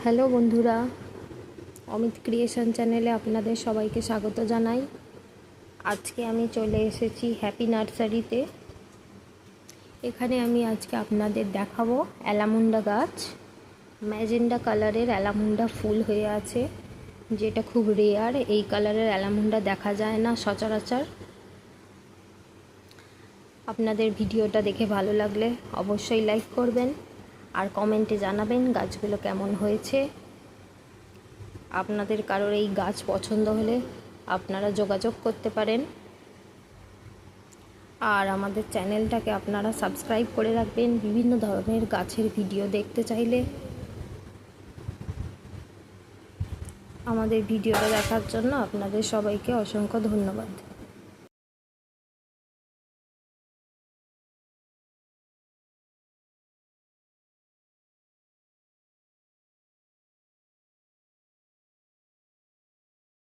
Hello বন্ধুরা, Amit creation চ্যানেলে আপনাদের সবাইকে স্বাগত জানাই। আজকে আমি চলে এসেছি হ্যাপি নার্সারিতে। এখানে আমি আজকে আপনাদের দেখাবো অ্যালামুন্ডা গাছ। ম্যাজেন্ডা কালারের অ্যালামুন্ডা ফুল হয়ে আছে, যেটা খুব রেয়ার। এই কালারের অ্যালামুন্ডা দেখা যায় না সচরাচর। আপনাদের ভিডিওটা দেখে ভালো লাগলে অবশ্যই লাইক করবেন আর কমেন্টে জানাবেন গাছগুলো কেমন হয়েছে। আপনাদের কারোর এই গাছ পছন্দ হলে আপনারা যোগাযোগ করতে পারেন। আর আমাদের চ্যানেলটাকে আপনারা সাবস্ক্রাইব করে রাখবেন বিভিন্ন ধরনের গাছের ভিডিও দেখতে চাইলে। আমাদের ভিডিওটা দেখার জন্য আপনাদের সবাইকে অসংখ্য ধন্যবাদ।